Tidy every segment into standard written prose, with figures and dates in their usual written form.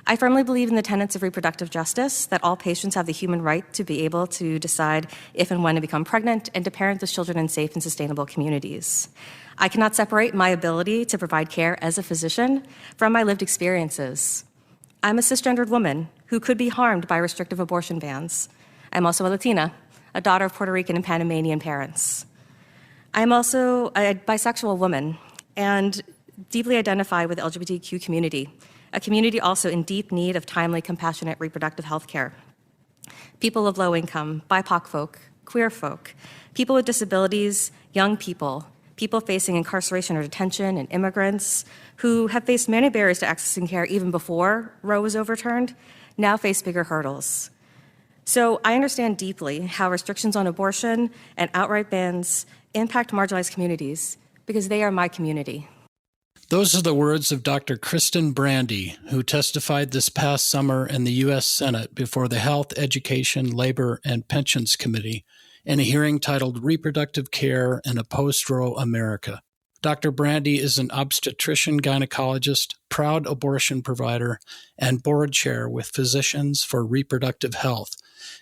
I firmly believe in the tenets of reproductive justice, that all patients have the human right to be able to decide if and when to become pregnant and to parent those children in safe and sustainable communities. I cannot separate my ability to provide care as a physician from my lived experiences. I'm a cisgendered woman who could be harmed by restrictive abortion bans. I'm also a Latina, a daughter of Puerto Rican and Panamanian parents. I'm also a bisexual woman and deeply identify with the LGBTQ community, a community also in deep need of timely, compassionate reproductive health care. People of low income, BIPOC folk, queer folk, people with disabilities, young people, people facing incarceration or detention, and immigrants who have faced many barriers to accessing care even before Roe was overturned, now face bigger hurdles. So I understand deeply how restrictions on abortion and outright bans impact marginalized communities because they are my community. Those are the words of Dr. Kristyn Brandi, who testified this past summer in the U.S. Senate before the Health, Education, Labor, and Pensions Committee in a hearing titled Reproductive Care in a Post-Roe America. Dr. Brandi is an obstetrician-gynecologist, proud abortion provider, and board chair with Physicians for Reproductive Health.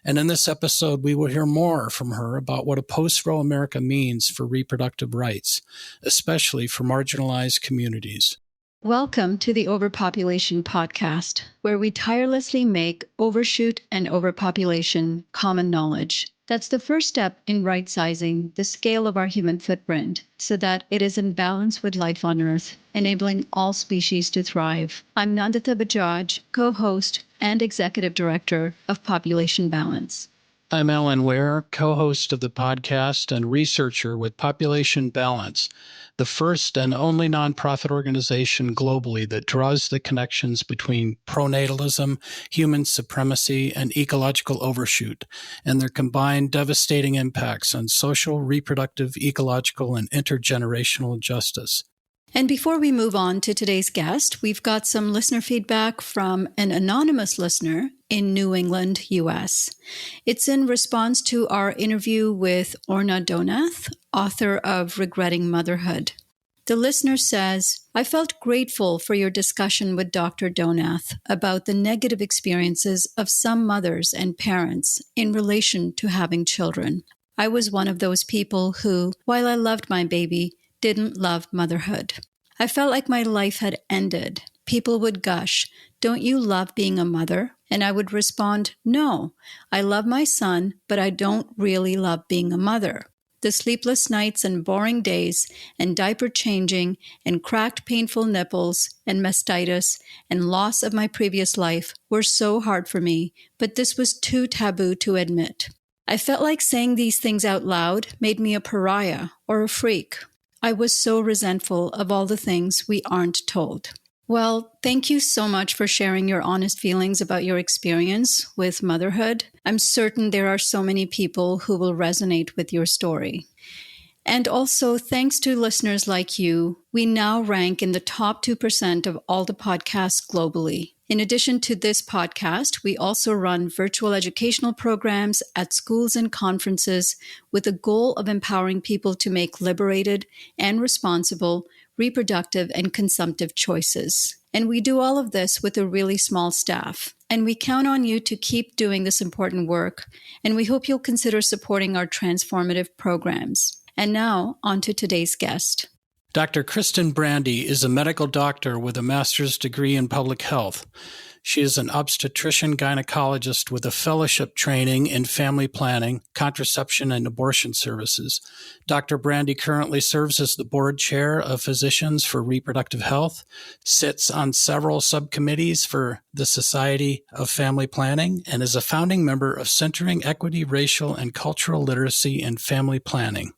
And in this episode, we will hear more from her about what a post-Roe America means for reproductive rights, especially for marginalized communities. Welcome to the Overpopulation Podcast, where we tirelessly make overshoot and overpopulation common knowledge. That's the first step in right-sizing the scale of our human footprint so that it is in balance with life on Earth, enabling all species to thrive. I'm Nandita Bajaj, co-host and executive director of Population Balance. I'm Alan Ware, co-host of the podcast and researcher with Population Balance, the first and only nonprofit organization globally that draws the connections between pronatalism, human supremacy, and ecological overshoot, and their combined devastating impacts on social, reproductive, ecological, and intergenerational justice. And before we move on to today's guest, we've got some listener feedback from an anonymous listener in New England, U.S. It's in response to our interview with Orna Donath, author of Regretting Motherhood. The listener says, I felt grateful for your discussion with Dr. Donath about the negative experiences of some mothers and parents in relation to having children. I was one of those people who, while I loved my baby, didn't love motherhood. I felt like my life had ended. People would gush, don't you love being a mother? And I would respond, no, I love my son, but I don't really love being a mother. The sleepless nights and boring days and diaper changing and cracked painful nipples and mastitis and loss of my previous life were so hard for me, but this was too taboo to admit. I felt like saying these things out loud made me a pariah or a freak. I was so resentful of all the things we aren't told. Well, thank you so much for sharing your honest feelings about your experience with motherhood. I'm certain there are so many people who will resonate with your story. And also, thanks to listeners like you, we now rank in the top 2% of all the podcasts globally. In addition to this podcast, we also run virtual educational programs at schools and conferences with the goal of empowering people to make liberated and responsible reproductive and consumptive choices. And we do all of this with a really small staff. And we count on you to keep doing this important work. And we hope you'll consider supporting our transformative programs. And now, on to today's guest. Dr. Kristyn Brandi is a medical doctor with a master's degree in public health. She is an obstetrician-gynecologist with a fellowship training in family planning, contraception, and abortion services. Dr. Brandi currently serves as the board chair of Physicians for Reproductive Health, sits on several subcommittees for the Society of Family Planning, and is a founding member of Centering Equity, Racial, and Cultural Literacy in Family Planning.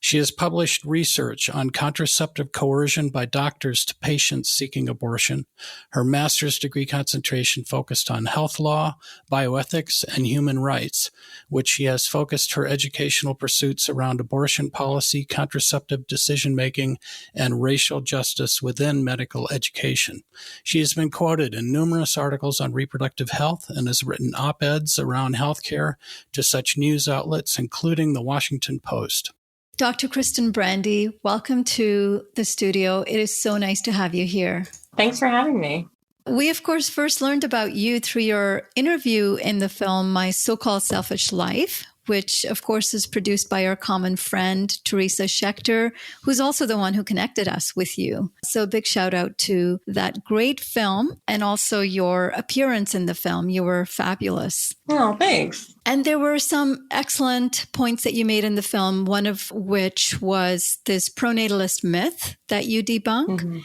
She has published research on contraceptive coercion by doctors to patients seeking abortion. Her master's degree concentration focused on health law, bioethics, and human rights, which she has focused her educational pursuits around abortion policy, contraceptive decision-making, and racial justice within medical education. She has been quoted in numerous articles on reproductive health and has written op-eds around healthcare to such news outlets, including the Washington Post. Dr. Kristyn Brandi, welcome to the studio. It is so nice to have you here. Thanks for having me. We, of course, first learned about you through your interview in the film, My So-Called Selfish Life, which, of course, is produced by our common friend, Teresa Schechter, who's also the one who connected us with you. So a big shout out to that great film and also your appearance in the film. You were fabulous. Oh, thanks. And there were some excellent points that you made in the film, one of which was this pronatalist myth that you debunk. Mm-hmm.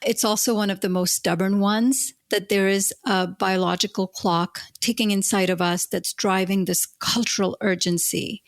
It's also one of the most stubborn ones, that there is a biological clock ticking inside of us that's driving this cultural urgency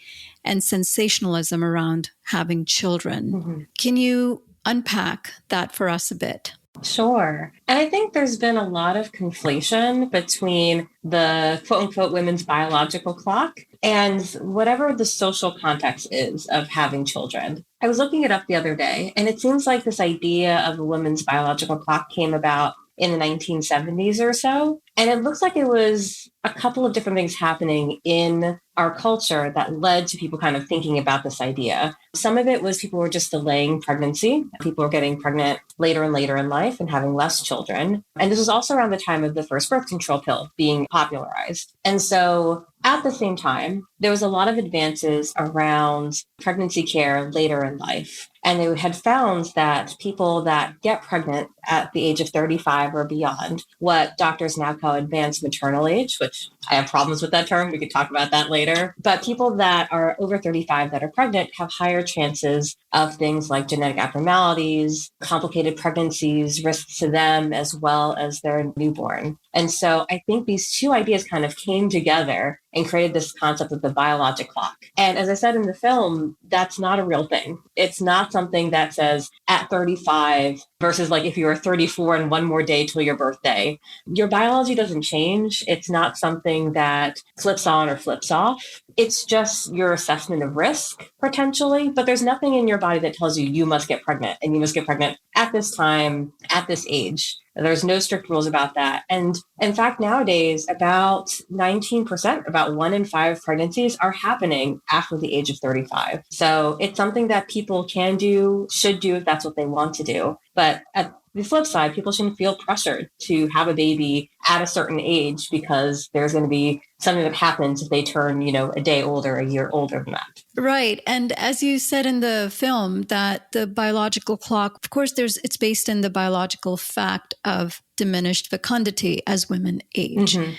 and sensationalism around having children. Mm-hmm. Can you unpack that for us a bit? Sure. And I think there's been a lot of conflation between the quote unquote women's biological clock and whatever the social context is of having children. I was looking it up the other day, and it seems like this idea of a women's biological clock came about in the 1970s or so. And it looks like it was a couple of different things happening in our culture that led to people kind of thinking about this idea. Some of it was people were just delaying pregnancy. People were getting pregnant later and later in life and having less children. And this was also around the time of the first birth control pill being popularized. And so at the same time, there was a lot of advances around pregnancy care later in life. And they had found that people that get pregnant at the age of 35 or beyond, what doctors now call advanced maternal age, which I have problems with that term. We could talk about that later. But people that are over 35 that are pregnant have higher chances of things like genetic abnormalities, complicated pregnancies, risks to them as well as their newborn. And so I think these two ideas kind of came together and created this concept of the biologic clock. And as I said in the film, that's not a real thing. It's not something that says at 35 versus like if you were 34 and one more day till your birthday. Your biology doesn't change. It's not something that flips on or flips off. It's just your assessment of risk potentially, but there's nothing in your body that tells you must get pregnant and you must get pregnant at this time, at this age. There's no strict rules about that. And in fact, nowadays, about 19%, about 1 in 5 pregnancies are happening after the age of 35. So it's something that people can do, should do if that's what they want to do. But at the flip side, people shouldn't feel pressured to have a baby at a certain age because there's going to be something that happens if they turn, a day older, a year older than that. Right. And as you said in the film, that the biological clock, of course, it's based in the biological fact of diminished fecundity as women age. Mm-hmm.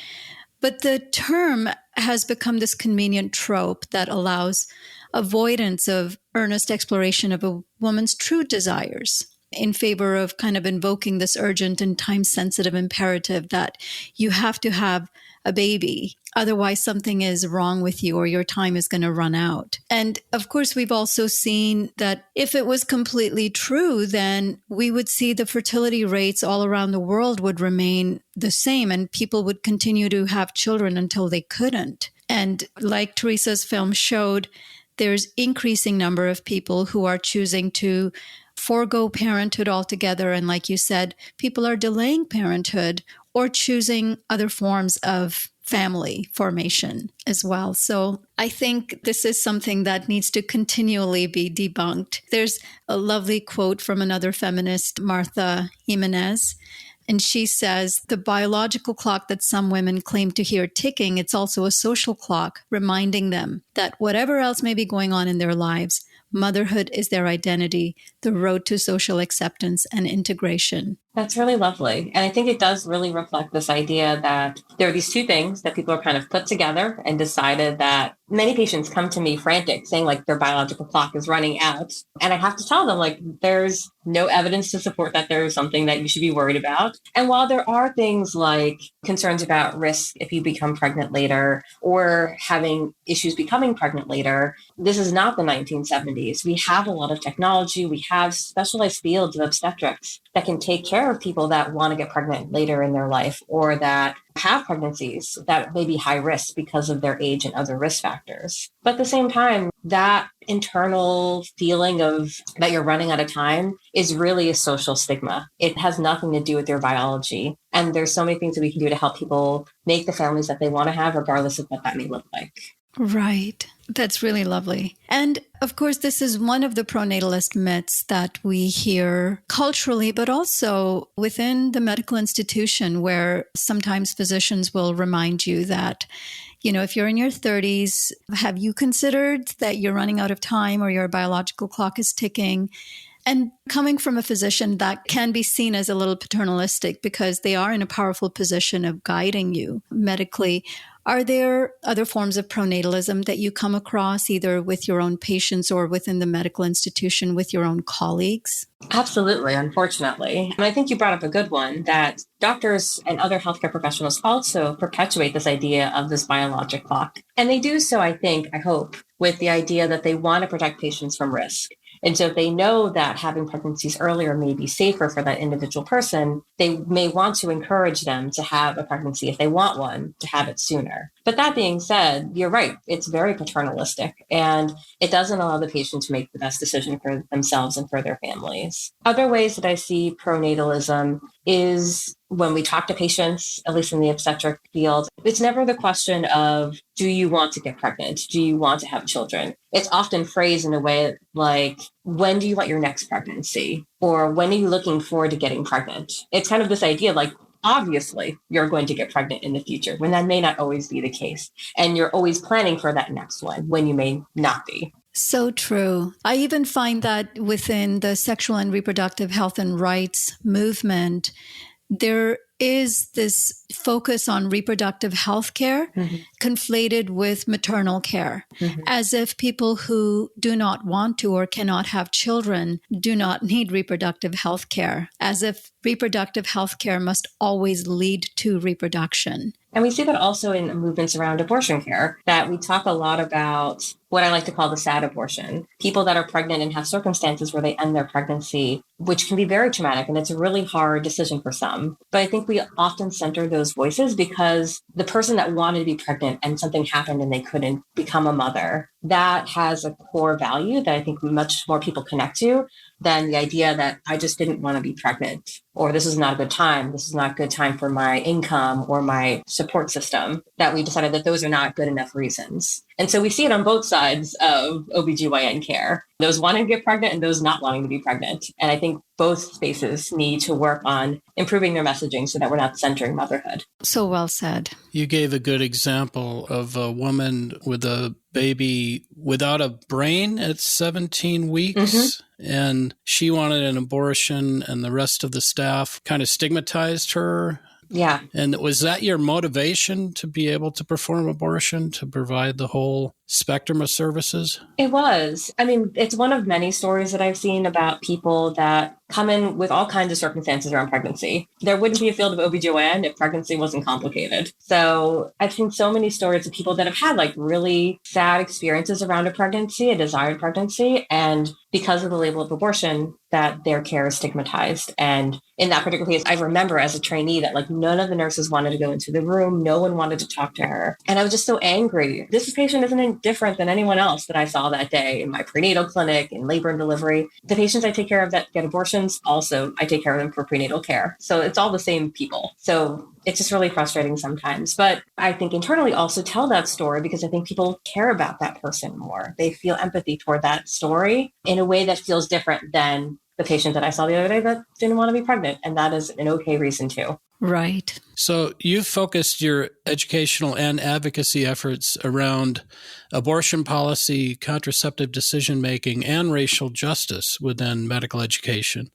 But the term has become this convenient trope that allows avoidance of earnest exploration of a woman's true desires in favor of kind of invoking this urgent and time-sensitive imperative that you have to have a baby. Otherwise, something is wrong with you or your time is going to run out. And of course, we've also seen that if it was completely true, then we would see the fertility rates all around the world would remain the same and people would continue to have children until they couldn't. And like Teresa's film showed, there's increasing number of people who are choosing to forego parenthood altogether. And like you said, people are delaying parenthood or choosing other forms of family formation as well. So I think this is something that needs to continually be debunked. There's a lovely quote from another feminist, Martha Jimenez, and she says, the biological clock that some women claim to hear ticking, it's also a social clock, reminding them that whatever else may be going on in their lives, motherhood is their identity, the road to social acceptance and integration. That's really lovely. And I think it does really reflect this idea that there are these two things that people are kind of put together and decided that many patients come to me frantic saying like their biological clock is running out. And I have to tell them like there's no evidence to support that there is something that you should be worried about. And while there are things like concerns about risk if you become pregnant later or having issues becoming pregnant later, this is not the 1970s. We have a lot of technology. We have specialized fields of obstetrics that can take care of people that want to get pregnant later in their life or that have pregnancies that may be high risk because of their age and other risk factors. But at the same time, that internal feeling of that you're running out of time is really a social stigma. It has nothing to do with your biology. And there's so many things that we can do to help people make the families that they want to have, regardless of what that may look like. Right. That's really lovely. And of course, this is one of the pronatalist myths that we hear culturally, but also within the medical institution, where sometimes physicians will remind you that, if you're in your 30s, have you considered that you're running out of time or your biological clock is ticking? And coming from a physician, that can be seen as a little paternalistic because they are in a powerful position of guiding you medically. Are there other forms of pronatalism that you come across either with your own patients or within the medical institution with your own colleagues? Absolutely, unfortunately. And I think you brought up a good one, that doctors and other healthcare professionals also perpetuate this idea of this biologic clock. And they do so, I hope, with the idea that they want to protect patients from risk. And so if they know that having pregnancies earlier may be safer for that individual person, they may want to encourage them to have a pregnancy if they want one, to have it sooner. But that being said, you're right. It's very paternalistic, and it doesn't allow the patient to make the best decision for themselves and for their families. Other ways that I see pronatalism is when we talk to patients, at least in the obstetric field, it's never the question of, do you want to get pregnant? Do you want to have children? It's often phrased in a way like, when do you want your next pregnancy? Or when are you looking forward to getting pregnant? It's kind of this idea like, obviously, you're going to get pregnant in the future, when that may not always be the case. And you're always planning for that next one when you may not be. So true. I even find that within the sexual and reproductive health and rights movement, there is this focus on reproductive health care conflated with maternal care, as if people who do not want to or cannot have children do not need reproductive health care, as if reproductive health care must always lead to reproduction. And we see that also in movements around abortion care, that we talk a lot about what I like to call the sad abortion. People that are pregnant and have circumstances where they end their pregnancy, which can be very traumatic, and it's a really hard decision for some. But I think we often center those voices because the person that wanted to be pregnant and something happened and they couldn't become a mother, that has a core value that I think much more people connect to than the idea that I just didn't want to be pregnant, or this is not a good time. This is not a good time for my income or my support system, that we decided that those are not good enough reasons. And so we see it on both sides of OBGYN care, those wanting to get pregnant and those not wanting to be pregnant. And I think both spaces need to work on improving their messaging so that we're not centering motherhood. So well said. You gave a good example of a woman with a baby without a brain at 17 weeks. And she wanted an abortion, and the rest of the staff kind of stigmatized her. Yeah. And was that your motivation to be able to perform abortion, to provide the whole spectrum of services? It was. I mean, it's one of many stories that I've seen about people that come in with all kinds of circumstances around pregnancy. There wouldn't be a field of OBGYN if pregnancy wasn't complicated. So I've seen so many stories of people that have had like really sad experiences around a pregnancy, a desired pregnancy, and because of the label of abortion, that their care is stigmatized. And in that particular case, I remember as a trainee that like none of the nurses wanted to go into the room. No one wanted to talk to her. And I was just so angry. This patient isn't any different than anyone else that I saw that day in my prenatal clinic, in labor and delivery. The patients I take care of that get abortions, also, I take care of them for prenatal care. So it's all the same people. So it's just really frustrating sometimes. But I think internally also tell that story because I think people care about that person more. They feel empathy toward that story in a way that feels different than the patient that I saw the other day that didn't want to be pregnant. And that is an okay reason too. Right. So you've focused your educational and advocacy efforts around abortion policy, contraceptive decision-making, and racial justice within medical education.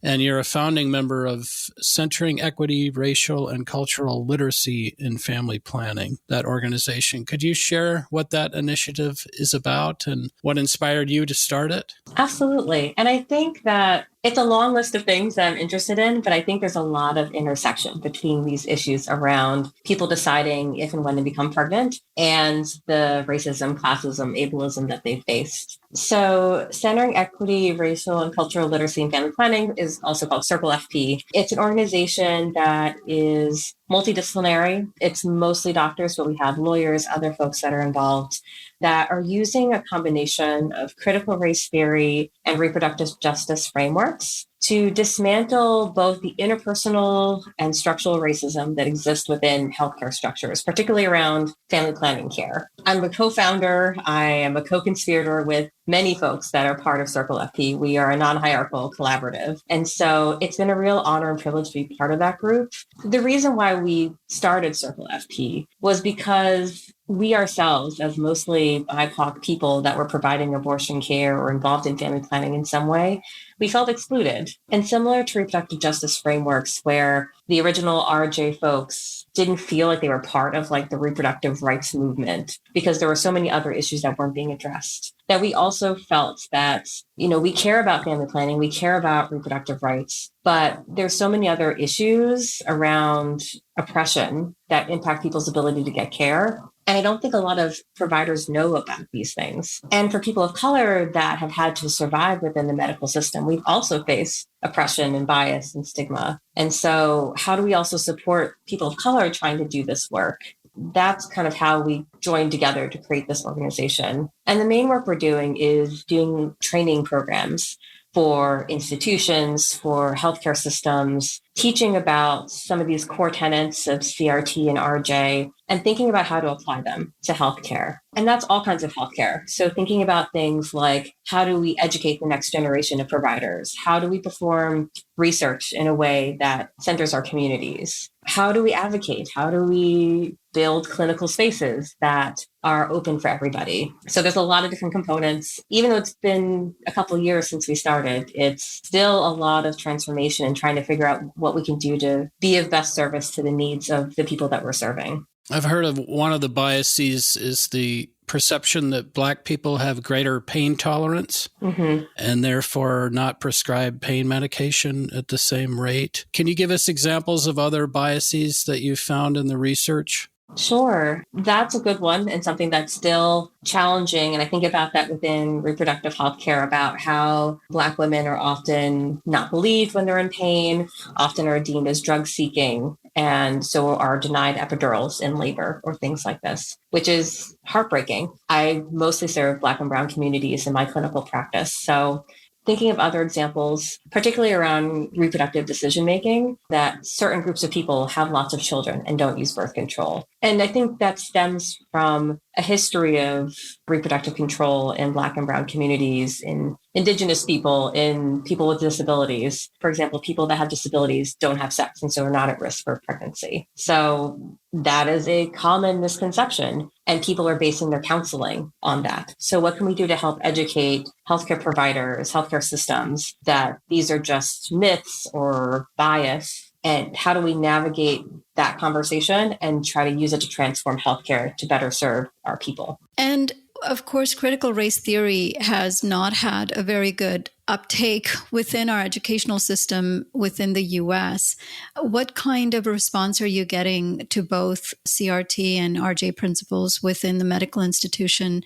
And you're a founding member of Centering Equity, Racial, and Cultural Literacy in Family Planning, that organization. Could you share what that initiative is about and what inspired you to start it? Absolutely. And I think that it's a long list of things that I'm interested in, but I think there's a lot of intersection between these issues around people deciding if and when to become pregnant and the racism, classism, ableism that they faced. So Centering Equity, Racial, and Cultural Literacy in Family Planning is also called Circle FP. It's an organization that is multidisciplinary. It's mostly doctors, but we have lawyers, other folks that are involved that are using a combination of critical race theory and reproductive justice frameworks to dismantle both the interpersonal and structural racism that exists within healthcare structures, particularly around family planning care. I'm a co-founder. I am a co-conspirator with many folks that are part of Circle FP. We are a non-hierarchical collaborative. And so it's been a real honor and privilege to be part of that group. The reason why we started Circle FP was because we ourselves, as mostly BIPOC people that were providing abortion care or involved in family planning in some way, we felt excluded. And similar to reproductive justice frameworks where the original RJ folks didn't feel like they were part of like the reproductive rights movement because there were so many other issues that weren't being addressed, that we also felt that, we care about family planning, we care about reproductive rights, but there's so many other issues around oppression that impact people's ability to get care. And I don't think a lot of providers know about these things. And for people of color that have had to survive within the medical system, we've also faced oppression and bias and stigma. And so how do we also support people of color trying to do this work? That's kind of how we joined together to create this organization. And the main work we're doing is doing training programs for institutions, for healthcare systems, teaching about some of these core tenets of CRT and RJ, and thinking about how to apply them to healthcare. And that's all kinds of healthcare. So thinking about things like, how do we educate the next generation of providers? How do we perform research in a way that centers our communities? How do we advocate? How do we build clinical spaces that are open for everybody? So there's a lot of different components. Even though it's been a couple of years since we started, it's still a lot of transformation and trying to figure out what we can do to be of best service to the needs of the people that we're serving. I've heard of one of the biases is the perception that Black people have greater pain tolerance and therefore not prescribe pain medication at the same rate. Can you give us examples of other biases that you found in the research? Sure. That's a good one and something that's still challenging. And I think about that within reproductive health care, about how Black women are often not believed when they're in pain, often are deemed as drug seeking, and so are denied epidurals in labor or things like this, which is heartbreaking. I mostly serve Black and Brown communities in my clinical practice. So thinking of other examples, particularly around reproductive decision-making, that certain groups of people have lots of children and don't use birth control. And I think that stems from a history of reproductive control in Black and Brown communities, in Indigenous people, in people with disabilities. For example, people that have disabilities don't have sex and so are not at risk for pregnancy. So that is a common misconception, and people are basing their counseling on that. So what can we do to help educate healthcare providers, healthcare systems, that these are just myths or bias? And how do we navigate that conversation and try to use it to transform healthcare to better serve our people? And of course, critical race theory has not had a very good uptake within our educational system within the US. What kind of response are you getting to both CRT and RJ principles within the medical institution?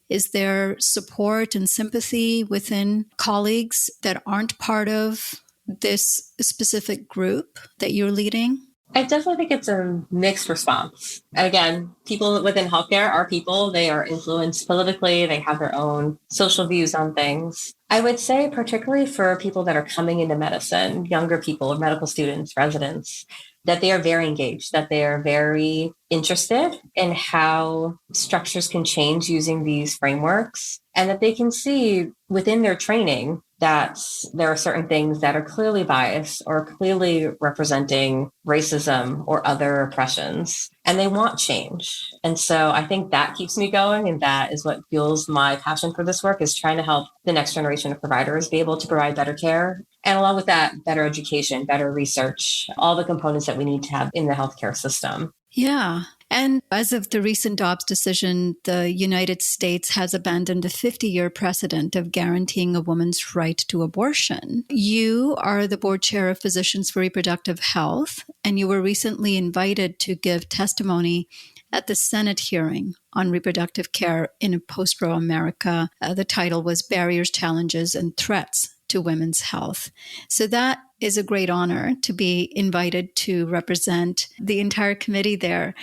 Is there support and sympathy within colleagues that aren't part of this specific group that you're leading? I definitely think it's a mixed response. And again, people within healthcare are people. They are influenced politically. They have their own social views on things. I would say, particularly for people that are coming into medicine, younger people, medical students, residents, that they are very engaged, that they are very interested in how structures can change using these frameworks, and that they can see within their training that there are certain things that are clearly biased or clearly representing racism or other oppressions, and they want change. And so I think that keeps me going, and that is what fuels my passion for this work, is trying to help the next generation of providers be able to provide better care. And along with that, better education, better research, all the components that we need to have in the healthcare system. Yeah. And as of the recent Dobbs decision, the United States has abandoned a 50-year precedent of guaranteeing a woman's right to abortion. You are the board chair of Physicians for Reproductive Health, and you were recently invited to give testimony at the Senate hearing on reproductive care in a post-Roe America. The title was Barriers, Challenges, and Threats to Women's Health. So that is a great honor to be invited to represent the entire committee there.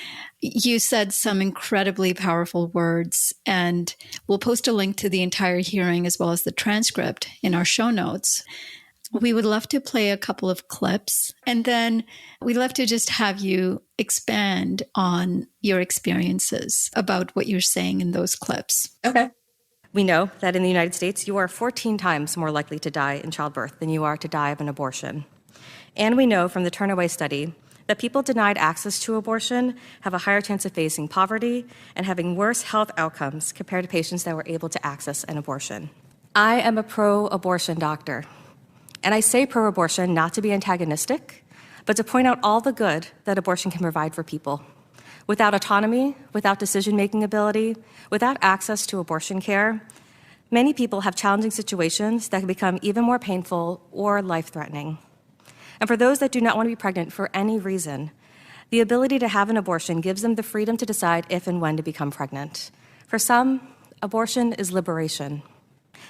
You said some incredibly powerful words, and we'll post a link to the entire hearing as well as the transcript in our show notes. We would love to play a couple of clips, and then we'd love to just have you expand on your experiences about what you're saying in those clips. Okay. We know that in the United States, you are 14 times more likely to die in childbirth than you are to die of an abortion. And we know from the Turnaway study that people denied access to abortion have a higher chance of facing poverty and having worse health outcomes compared to patients that were able to access an abortion. I am a pro-abortion doctor, and I say pro-abortion not to be antagonistic, but to point out all the good that abortion can provide for people. Without autonomy, without decision-making ability, without access to abortion care, many people have challenging situations that can become even more painful or life-threatening. And for those that do not want to be pregnant for any reason, the ability to have an abortion gives them the freedom to decide if and when to become pregnant. For some, abortion is liberation.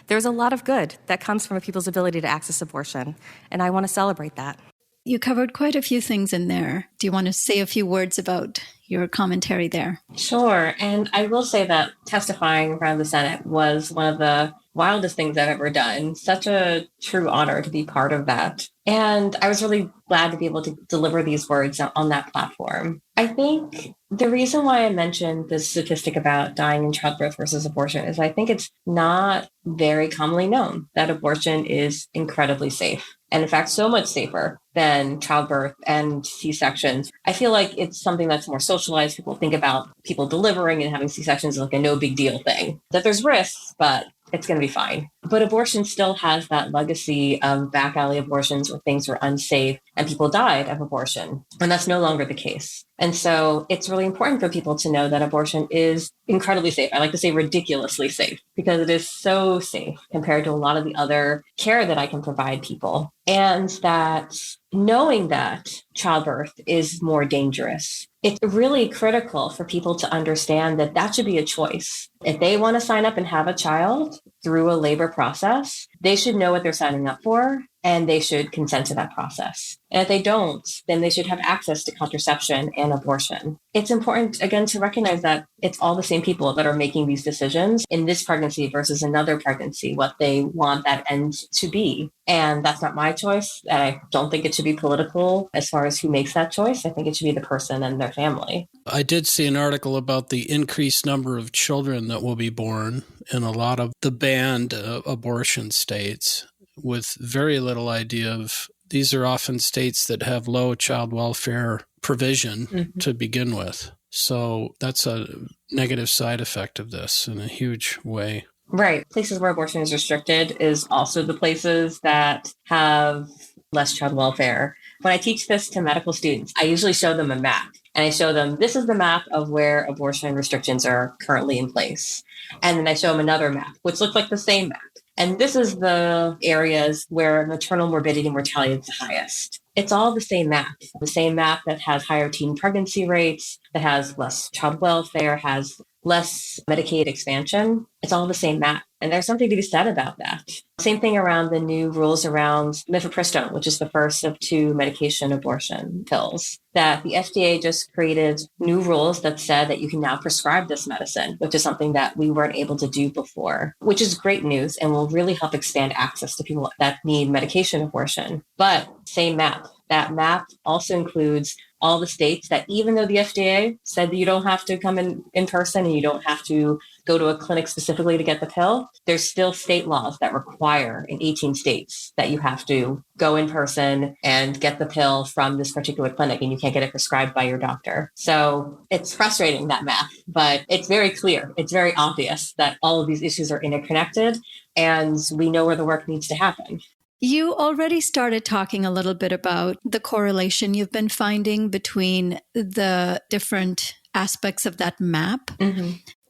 There's a lot of good that comes from people's ability to access abortion, and I want to celebrate that. You covered quite a few things in there. Do you want to say a few words about your commentary there? Sure. And I will say that testifying around the Senate was one of the wildest things I've ever done. Such a true honor to be part of that. And I was really glad to be able to deliver these words on that platform. I think the reason why I mentioned this statistic about dying in childbirth versus abortion is I think it's not very commonly known that abortion is incredibly safe. And in fact, so much safer than childbirth and C-sections. I feel like it's something that's more socialized. People think about people delivering and having C-sections like a no big deal thing. That there's risks, but it's going to be fine. But abortion still has that legacy of back alley abortions where things were unsafe and people died of abortion. And that's no longer the case. And so it's really important for people to know that abortion is incredibly safe. I like to say ridiculously safe because it is so safe compared to a lot of the other care that I can provide people. And that knowing that childbirth is more dangerous, it's really critical for people to understand that that should be a choice. If they want to sign up and have a child through a labor process, they should know what they're signing up for and they should consent to that process. And if they don't, then they should have access to contraception and abortion. It's important, again, to recognize that it's all the same people that are making these decisions in this pregnancy versus another pregnancy, what they want that end to be. And that's not my choice. And I don't think it should be political as far as who makes that choice. I think it should be the person and their family. I did see an article about the increased number of children that will be born in a lot of the banned abortion states with very little idea of these are often states that have low child welfare provision to begin with. So that's a negative side effect of this in a huge way. Right. Places where abortion is restricted is also the places that have less child welfare. When I teach this to medical students, I usually show them a map. And I show them, this is the map of where abortion restrictions are currently in place. And then I show them another map, which looks like the same map. And this is the areas where maternal morbidity and mortality is the highest. It's all the same map that has higher teen pregnancy rates, that has less child welfare, has less Medicaid expansion. It's all the same map. And there's something to be said about that. Same thing around the new rules around mifepristone, which is the first of 2 medication abortion pills, that the FDA just created new rules that said that you can now prescribe this medicine, which is something that we weren't able to do before, which is great news and will really help expand access to people that need medication abortion. But same map. That map also includes all the states that even though the FDA said that you don't have to come in person and you don't have to go to a clinic specifically to get the pill, there's still state laws that require in 18 states that you have to go in person and get the pill from this particular clinic and you can't get it prescribed by your doctor. So it's frustrating, that math, but it's very clear. It's very obvious that all of these issues are interconnected and we know where the work needs to happen. You already started talking a little bit about the correlation you've been finding between the different aspects of that map.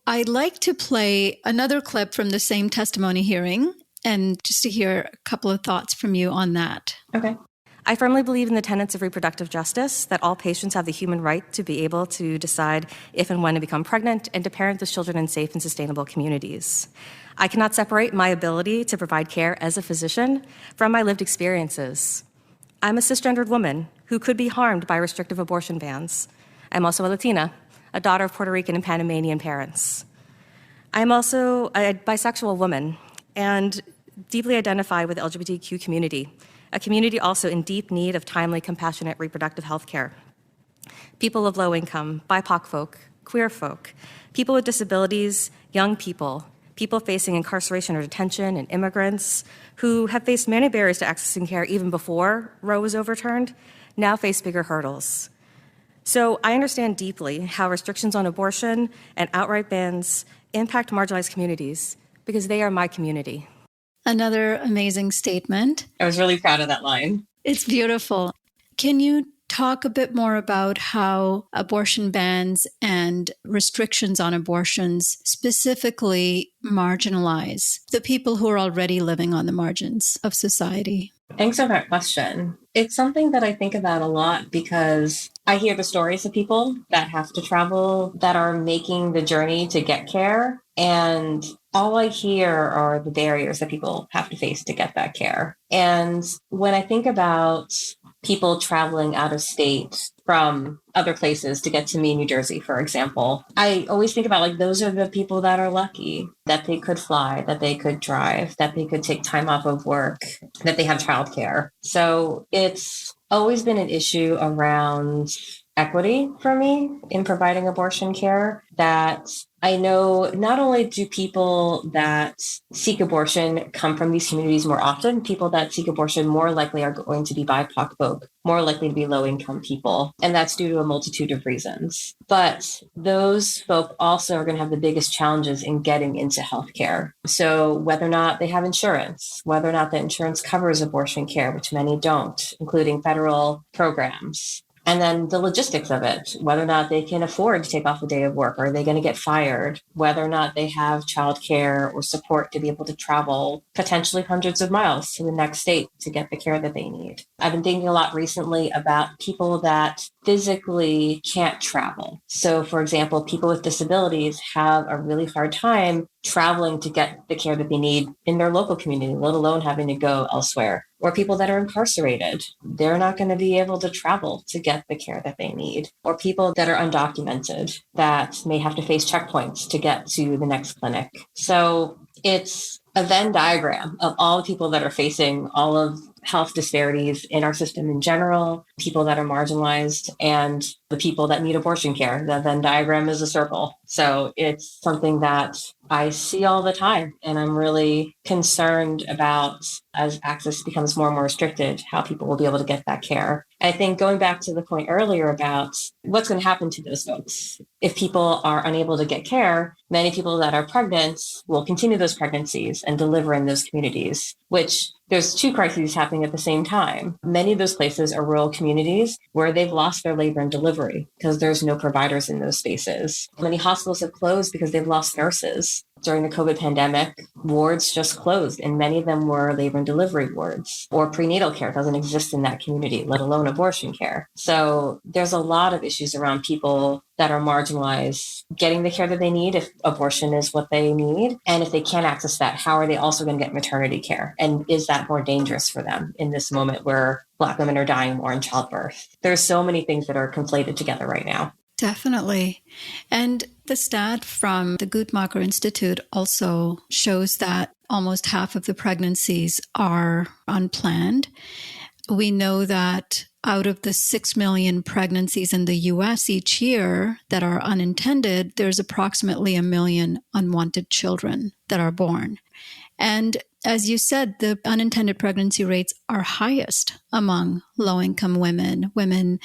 I'd like to play another clip from the same testimony hearing and just to hear a couple of thoughts from you on that. Okay. I firmly believe in the tenets of reproductive justice, that all patients have the human right to be able to decide if and when to become pregnant and to parent those children in safe and sustainable communities. I cannot separate my ability to provide care as a physician from my lived experiences. I'm a cisgendered woman who could be harmed by restrictive abortion bans. I'm also a Latina, a daughter of Puerto Rican and Panamanian parents. I'm also a bisexual woman and deeply identify with the LGBTQ community, a community also in deep need of timely, compassionate reproductive health care. People of low income, BIPOC folk, queer folk, people with disabilities, young people, people facing incarceration or detention, and immigrants who have faced many barriers to accessing care even before Roe was overturned, now face bigger hurdles. So I understand deeply how restrictions on abortion and outright bans impact marginalized communities because they are my community. Another amazing statement. I was really proud of that line. It's beautiful. Can you talk a bit more about how abortion bans and restrictions on abortions specifically marginalize the people who are already living on the margins of society? Thanks for that question. It's something that I think about a lot because I hear the stories of people that have to travel, that are making the journey to get care. And all I hear are the barriers that people have to face to get that care. And when I think about people traveling out of state from other places to get to me in New Jersey, for example, I always think about those are the people that are lucky, that they could fly, that they could drive, that they could take time off of work, that they have childcare. So it's always been an issue around equity for me in providing abortion care, that I know not only do people that seek abortion come from these communities more often, people that seek abortion more likely are going to be BIPOC folk, more likely to be low-income people. And that's due to a multitude of reasons. But those folk also are going to have the biggest challenges in getting into healthcare. So whether or not they have insurance, whether or not the insurance covers abortion care, which many don't, including federal programs. And then the logistics of it, whether or not they can afford to take off a day of work, or are they going to get fired, whether or not they have childcare or support to be able to travel potentially hundreds of miles to the next state to get the care that they need. I've been thinking a lot recently about people that physically can't travel. So, for example, people with disabilities have a really hard time traveling to get the care that they need in their local community, let alone having to go elsewhere. Or people that are incarcerated, they're not going to be able to travel to get the care that they need. Or people that are undocumented that may have to face checkpoints to get to the next clinic. So it's a Venn diagram of all the people that are facing all of health disparities in our system in general, people that are marginalized, and the people that need abortion care. The Venn diagram is a circle. So it's something that I see all the time. And I'm really concerned about, as access becomes more and more restricted, how people will be able to get that care. I think going back to the point earlier about what's going to happen to those folks. If people are unable to get care, many people that are pregnant will continue those pregnancies and deliver in those communities, which there's two crises happening at the same time. Many of those places are rural communities where they've lost their labor and delivery because there's no providers in those spaces. Many hospitals have closed because they've lost nurses. During the COVID pandemic, wards just closed, and many of them were labor and delivery wards, or prenatal care doesn't exist in that community, let alone abortion care. So there's a lot of issues around people that are marginalized getting the care that they need if abortion is what they need. And if they can't access that, how are they also going to get maternity care? And is that more dangerous for them in this moment where Black women are dying more in childbirth? There's so many things that are conflated together right now. Definitely. And the stat from the Guttmacher Institute also shows that almost half of the pregnancies are unplanned. We know that out of the 6 million pregnancies in the U.S. each year that are unintended, there's approximately 1 million unwanted children that are born. And as you said, the unintended pregnancy rates are highest among low-income women, women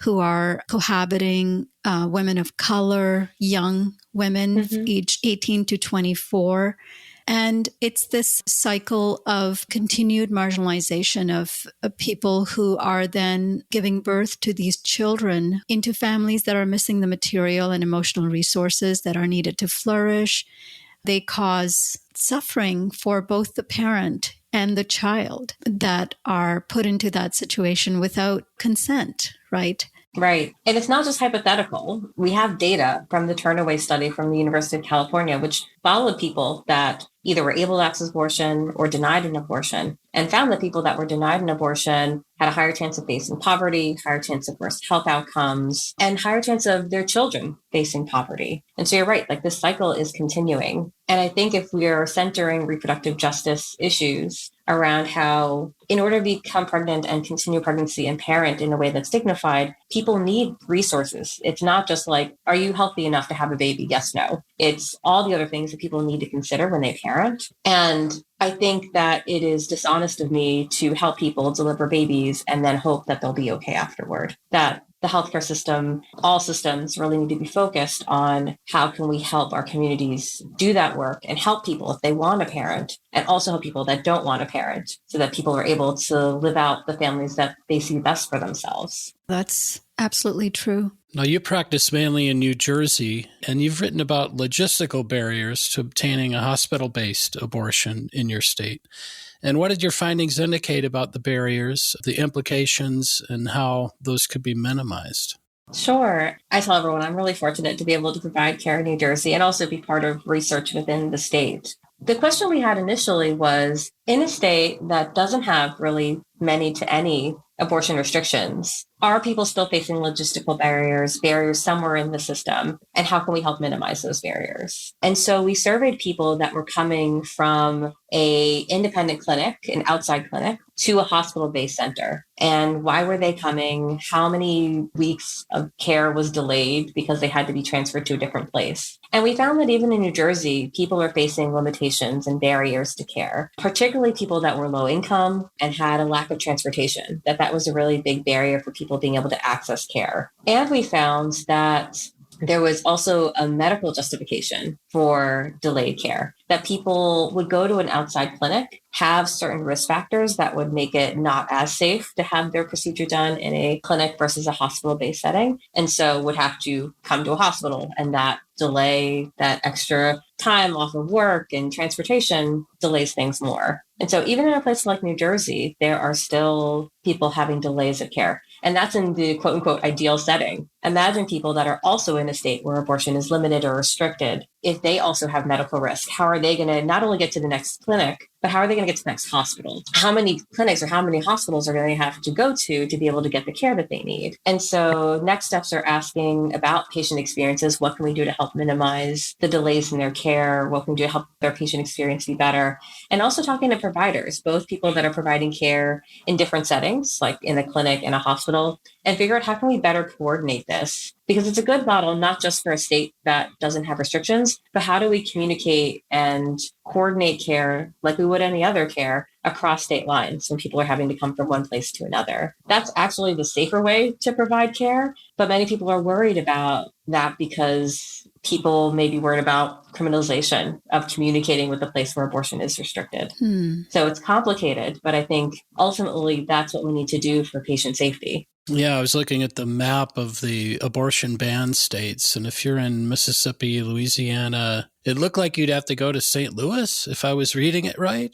who are cohabiting, women of color, young women, aged 18 to 24. And it's this cycle of continued marginalization of people who are then giving birth to these children into families that are missing the material and emotional resources that are needed to flourish. They cause suffering for both the parent and the child that are put into that situation without consent, right? Right. And it's not just hypothetical. We have data from the Turnaway study from the University of California, which followed people that either were able to access abortion or denied an abortion, and found that people that were denied an abortion had a higher chance of facing poverty, higher chance of worse health outcomes, and higher chance of their children facing poverty. And so you're right, like this cycle is continuing. And I think if we are centering reproductive justice issues around how, in order to become pregnant and continue pregnancy and parent in a way that's dignified, people need resources. It's not just like, are you healthy enough to have a baby? Yes, no. It's all the other things that people need to consider when they parent. And I think that it is dishonest of me to help people deliver babies and then hope that they'll be okay afterward. That the healthcare system, all systems really need to be focused on how can we help our communities do that work and help people if they want a parent, and also help people that don't want a parent so that people are able to live out the families that they see best for themselves. That's absolutely true. Now, you practice mainly in New Jersey, and you've written about logistical barriers to obtaining a hospital-based abortion in your state. And what did your findings indicate about the barriers, the implications, and how those could be minimized? Sure. I tell everyone I'm really fortunate to be able to provide care in New Jersey and also be part of research within the state. The question we had initially was, in a state that doesn't have really many to any abortion restrictions, are people still facing logistical barriers somewhere in the system? And how can we help minimize those barriers? And so we surveyed people that were coming from an independent clinic, an outside clinic, to a hospital-based center. And why were they coming? How many weeks of care was delayed because they had to be transferred to a different place? And we found that even in New Jersey, people are facing limitations and barriers to care, particularly people that were low income and had a lack of transportation, that was a really big barrier for people being able to access care. And we found that there was also a medical justification for delayed care, that people would go to an outside clinic, have certain risk factors that would make it not as safe to have their procedure done in a clinic versus a hospital-based setting, and so would have to come to a hospital, and that delay, that extra time off of work and transportation delays things more. And so even in a place like New Jersey, there are still people having delays of care. And that's in the quote unquote ideal setting. Imagine people that are also in a state where abortion is limited or restricted. If they also have medical risk, how are they going to not only get to the next clinic, but how are they going to get to the next hospital? How many clinics or how many hospitals are going to have to go to be able to get the care that they need? And so next steps are asking about patient experiences. What can we do to help minimize the delays in their care? What can we do to help their patient experience be better? And also talking to providers, both people that are providing care in different settings, like in a clinic and a hospital, and figure out how can we better coordinate this? Because it's a good model, not just for a state that doesn't have restrictions, but how do we communicate and coordinate care like we would any other care across state lines when people are having to come from one place to another? That's actually the safer way to provide care, but many people are worried about that because people may be worried about criminalization of communicating with the place where abortion is restricted. So it's complicated, but I think ultimately that's what we need to do for patient safety. Yeah, I was looking at the map of the abortion ban states, and if you're in Mississippi, Louisiana, it looked like you'd have to go to St. Louis, if I was reading it right.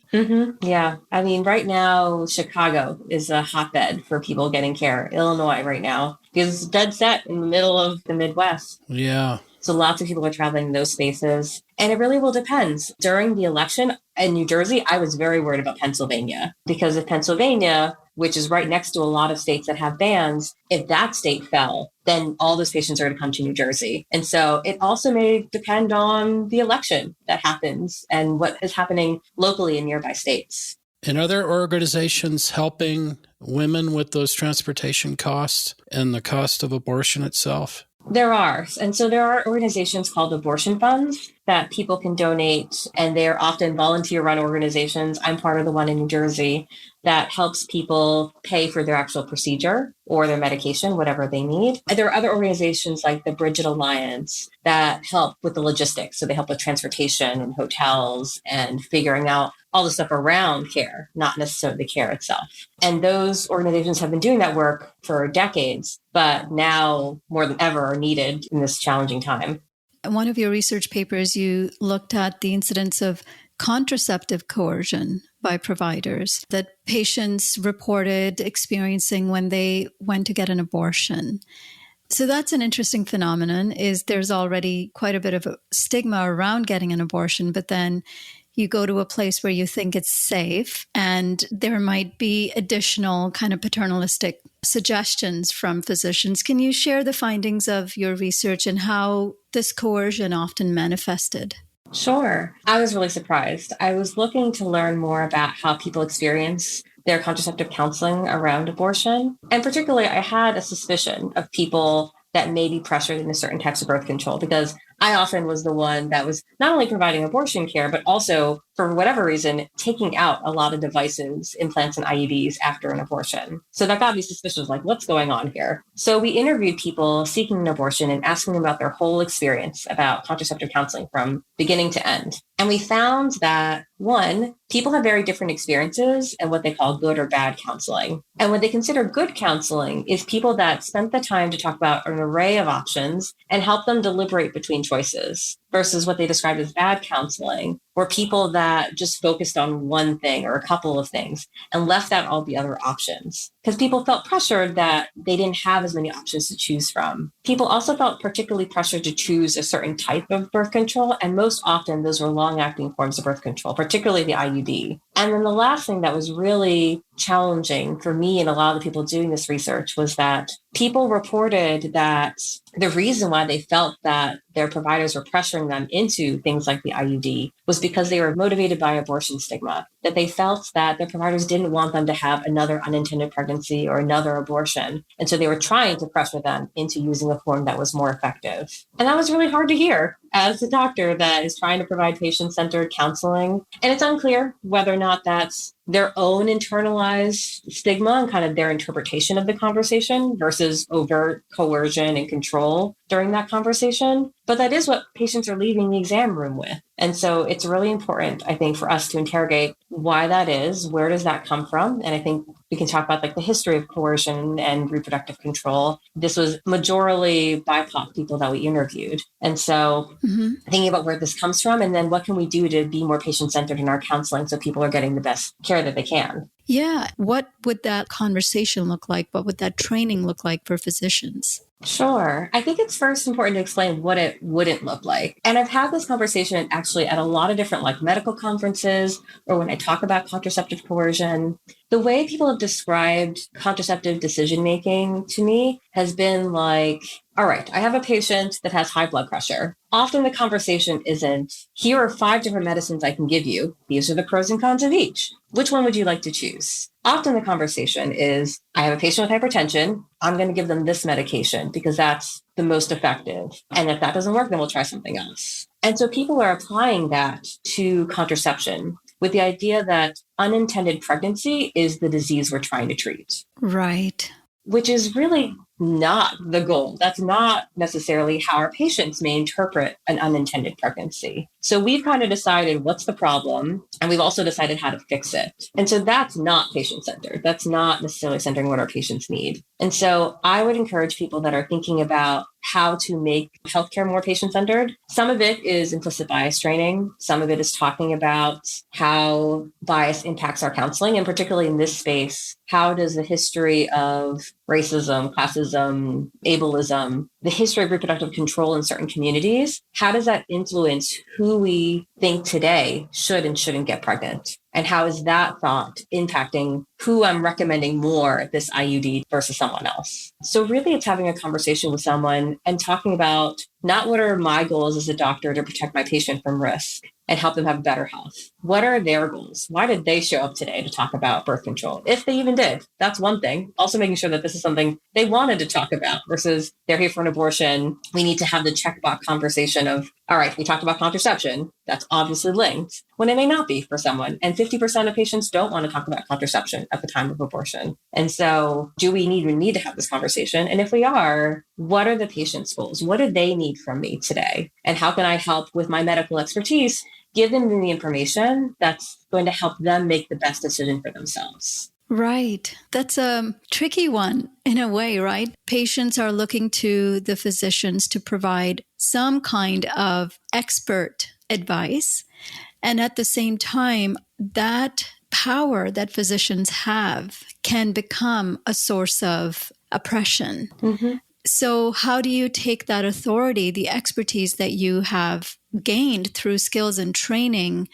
Yeah. I mean, right now, Chicago is a hotbed for people getting care. Illinois right now is dead set in the middle of the Midwest. Yeah. So lots of people are traveling those spaces. And it really will depend. During the election in New Jersey, I was very worried about Pennsylvania, because if Pennsylvania, which is right next to a lot of states that have bans, if that state fell, then all those patients are going to come to New Jersey. And so it also may depend on the election that happens and what is happening locally in nearby states. And are there organizations helping women with those transportation costs and the cost of abortion itself? There are. And so there are organizations called abortion funds that people can donate, and they're often volunteer-run organizations. I'm part of the one in New Jersey that helps people pay for their actual procedure or their medication, whatever they need. And there are other organizations like the Bridget Alliance that help with the logistics. So they help with transportation and hotels and figuring out all the stuff around care, not necessarily the care itself. And those organizations have been doing that work for decades, but now more than ever are needed in this challenging time. In one of your research papers, you looked at the incidence of contraceptive coercion by providers that patients reported experiencing when they went to get an abortion. So that's an interesting phenomenon, is there's already quite a bit of a stigma around getting an abortion, but then you go to a place where you think it's safe and there might be additional kind of paternalistic suggestions from physicians. Can you share the findings of your research and how this coercion often manifested? Sure. I was really surprised. I was looking to learn more about how people experience their contraceptive counseling around abortion. And particularly, I had a suspicion of people that may be pressured into certain types of birth control, because I often was the one that was not only providing abortion care, but also, for whatever reason, taking out a lot of devices, implants, and IUDs after an abortion. So that got me suspicious, like, what's going on here? So we interviewed people seeking an abortion and asking them about their whole experience about contraceptive counseling from beginning to end. And we found that, one, people have very different experiences and what they call good or bad counseling. And what they consider good counseling is people that spent the time to talk about an array of options and help them deliberate between choices, versus what they described as bad counseling, were people that just focused on one thing or a couple of things and left out all the other options, because people felt pressured that they didn't have as many options to choose from. People also felt particularly pressured to choose a certain type of birth control, and most often those were long-acting forms of birth control, particularly the IUD. And then the last thing that was really challenging for me and a lot of the people doing this research was that people reported that the reason why they felt that their providers were pressuring them into things like the IUD was because they were motivated by abortion stigma, that they felt that their providers didn't want them to have another unintended pregnancy or another abortion. And so they were trying to pressure them into using a form that was more effective. And that was really hard to hear as a doctor that is trying to provide patient-centered counseling. And it's unclear whether or not that's their own internalized stigma and kind of their interpretation of the conversation versus overt coercion and control during that conversation. But that is what patients are leaving the exam room with. And so it's really important, I think, for us to interrogate why that is, where does that come from? And I think we can talk about like the history of coercion and reproductive control. This was majorly BIPOC people that we interviewed. And so thinking about where this comes from, and then what can we do to be more patient-centered in our counseling so people are getting the best care that they can. Yeah. What would that conversation look like? What would that training look like for physicians? Sure. I think it's first important to explain what it wouldn't look like. And I've had this conversation actually at a lot of different like medical conferences, or when I talk about contraceptive coercion. The way people have described contraceptive decision-making to me has been like, all right, I have a patient that has high blood pressure. Often the conversation isn't, here are 5 different medicines I can give you. These are the pros and cons of each. Which one would you like to choose? Often the conversation is, I have a patient with hypertension. I'm going to give them this medication because that's the most effective. And if that doesn't work, then we'll try something else. And so people are applying that to contraception with the idea that unintended pregnancy is the disease we're trying to treat. Right. Which is really not the goal. That's not necessarily how our patients may interpret an unintended pregnancy. So we've kind of decided what's the problem, and we've also decided how to fix it. And so that's not patient-centered. That's not necessarily centering what our patients need. And so I would encourage people that are thinking about how to make healthcare more patient-centered. Some of it is implicit bias training. Some of it is talking about how bias impacts our counseling, and particularly in this space, how does the history of racism, classism, ableism, the history of reproductive control in certain communities, how does that influence who we think today should and shouldn't get pregnant? And how is that thought impacting who I'm recommending more this IUD versus someone else? So really it's having a conversation with someone and talking about not what are my goals as a doctor to protect my patient from risk and help them have better health. What are their goals? Why did they show up today to talk about birth control? If they even did, that's one thing. Also making sure that this is something they wanted to talk about versus they're here for an abortion. We need to have the checkbox conversation of, all right, we talked about contraception. That's obviously linked, when it may not be for someone. And 50% of patients don't want to talk about contraception at the time of abortion. And so do we even need to have this conversation? And if we are, what are the patient's goals? What do they need from me today? And how can I help with my medical expertise, give them the information that's going to help them make the best decision for themselves? Right. That's a tricky one in a way, right? Patients are looking to the physicians to provide some kind of expert advice. And at the same time, that power that physicians have can become a source of oppression. So how do you take that authority, the expertise that you have gained through skills and training,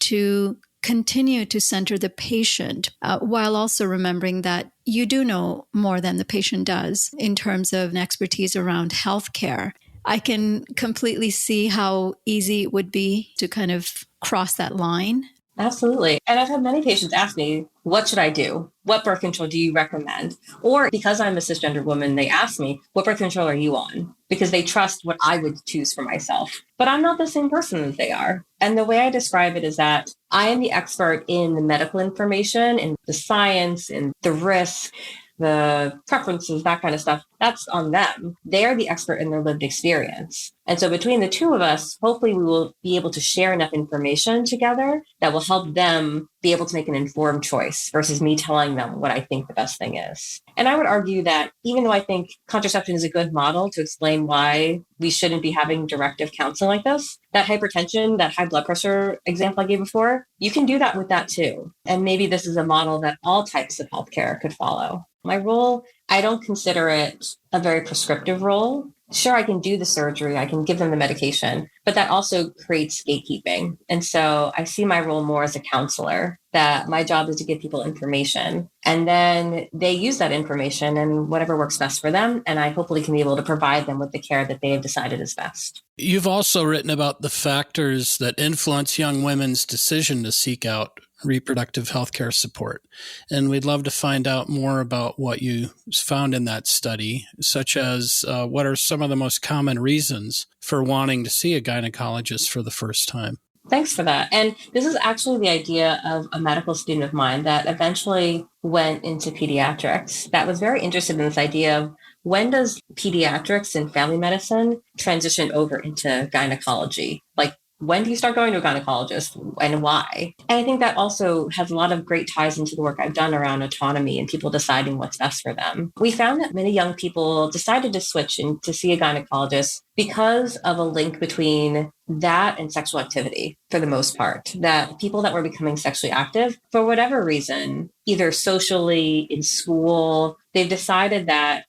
to continue to center the patient while also remembering that you do know more than the patient does in terms of an expertise around healthcare? I can completely see how easy it would be to kind of cross that line. Absolutely. And I've had many patients ask me, what should I do? What birth control do you recommend? Or because I'm a cisgender woman, they ask me, what birth control are you on? Because they trust what I would choose for myself. But I'm not the same person as they are. And the way I describe it is that I am the expert in the medical information, in the science, in the risk, the preferences, that kind of stuff. That's on them. They're the expert in their lived experience. And so between the two of us, hopefully we will be able to share enough information together that will help them be able to make an informed choice versus me telling them what I think the best thing is. And I would argue that even though I think contraception is a good model to explain why we shouldn't be having directive counseling like this, that hypertension, that high blood pressure example I gave before, you can do that with that too. And maybe this is a model that all types of healthcare could follow. My role, I don't consider it a very prescriptive role. Sure, I can do the surgery, I can give them the medication, but that also creates gatekeeping. And so I see my role more as a counselor, that my job is to give people information, and then they use that information and whatever works best for them. And I hopefully can be able to provide them with the care that they have decided is best. You've also written about the factors that influence young women's decision to seek out reproductive health care support. And we'd love to find out more about what you found in that study, such as what are some of the most common reasons for wanting to see a gynecologist for the first time. Thanks for that. And this is actually the idea of a medical student of mine that eventually went into pediatrics that was very interested in this idea of when does pediatrics and family medicine transition over into gynecology? Like, when do you start going to a gynecologist and why? And I think that also has a lot of great ties into the work I've done around autonomy and people deciding what's best for them. We found that many young people decided to switch and to see a gynecologist because of a link between that and sexual activity for the most part, that people that were becoming sexually active for whatever reason, either socially, in school, they've decided that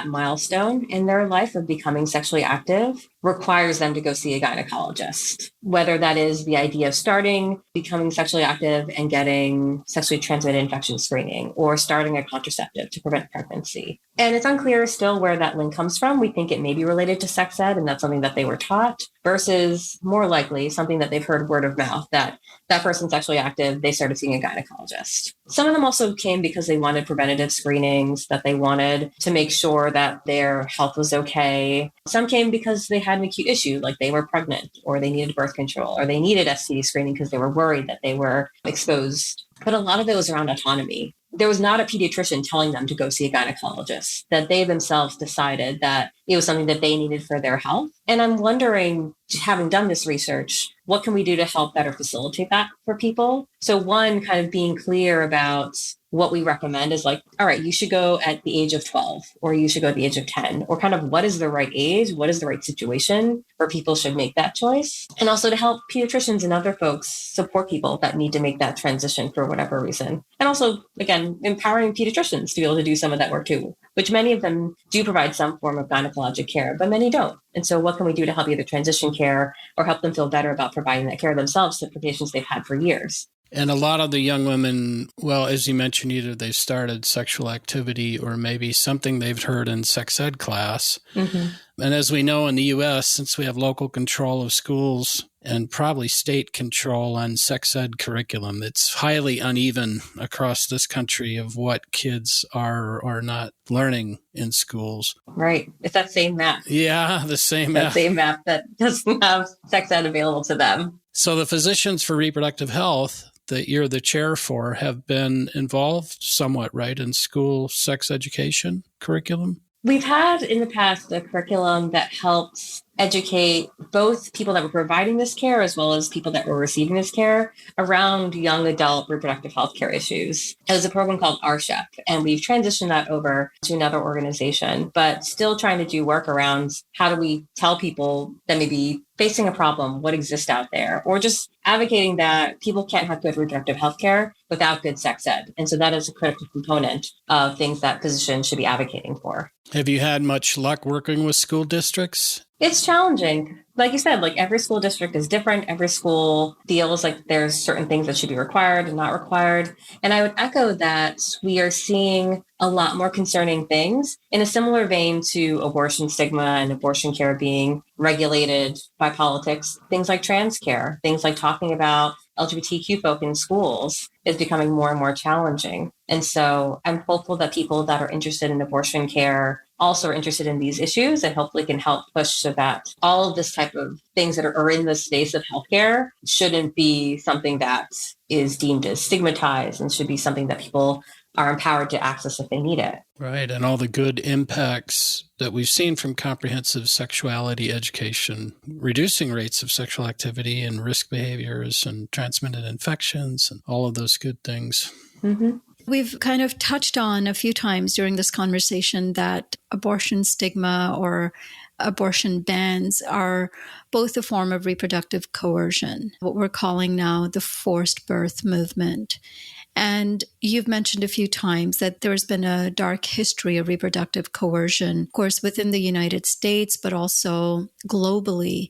milestone in their life of becoming sexually active requires them to go see a gynecologist, whether that is the idea of becoming sexually active and getting sexually transmitted infection screening or starting a contraceptive to prevent pregnancy. And it's unclear still where that link comes from. We think it may be related to sex ed and that's something that they were taught versus more likely something that they've heard word of mouth that person's sexually active, they started seeing a gynecologist. Some of them also came because they wanted preventative screenings, that they wanted to make sure that their health was okay. Some came because they had an acute issue, like they were pregnant or they needed birth control or they needed STD screening because they were worried that they were exposed. But a lot of it was around autonomy. There was not a pediatrician telling them to go see a gynecologist, that they themselves decided that it was something that they needed for their health. And I'm wondering, having done this research, what can we do to help better facilitate that for people? So one, kind of being clear about what we recommend is like, all right, you should go at the age of 12 or you should go at the age of 10, or kind of what is the right age? What is the right situation where people should make that choice? And also to help pediatricians and other folks support people that need to make that transition for whatever reason. And also, again, empowering pediatricians to be able to do some of that work too, which many of them do provide some form of gynecologic care, but many don't. And so what can we do to help either transition care or help them feel better about providing that care themselves to patients they've had for years? And a lot of the young women, well, as you mentioned, either they've started sexual activity or maybe something they've heard in sex ed class. Mm-hmm. And as we know in the U.S., since we have local control of schools and probably state control on sex ed curriculum, it's highly uneven across this country of what kids are or are not learning in schools. Right. It's that same map. Yeah, the same map. That same map that doesn't have sex ed available to them. So the Physicians for Reproductive Health that you're the chair for have been involved somewhat, right, in school sex education curriculum? We've had in the past a curriculum that helps educate both people that were providing this care as well as people that were receiving this care around young adult reproductive health care issues. It was a program called RSHEP, and we've transitioned that over to another organization, but still trying to do work around how do we tell people that may be facing a problem, what exists out there, or just advocating that people can't have good reproductive health care without good sex ed. And so that is a critical component of things that physicians should be advocating for. Have you had much luck working with school districts? It's challenging. Like you said, like every school district is different. Every school feels like there's certain things that should be required and not required. And I would echo that we are seeing a lot more concerning things in a similar vein to abortion stigma and abortion care being regulated by politics. Things like trans care, things like talking about LGBTQ folk in schools is becoming more and more challenging. And so I'm hopeful that people that are interested in abortion care also are interested in these issues and hopefully can help push so that all of this type of things that are in the space of healthcare shouldn't be something that is deemed as stigmatized and should be something that people are empowered to access if they need it. Right. And all the good impacts that we've seen from comprehensive sexuality education, reducing rates of sexual activity and risk behaviors and transmitted infections and all of those good things. Mm-hmm. We've kind of touched on a few times during this conversation that abortion stigma or abortion bans are both a form of reproductive coercion, what we're calling now the forced birth movement. And you've mentioned a few times that there's been a dark history of reproductive coercion, of course, within the United States, but also globally,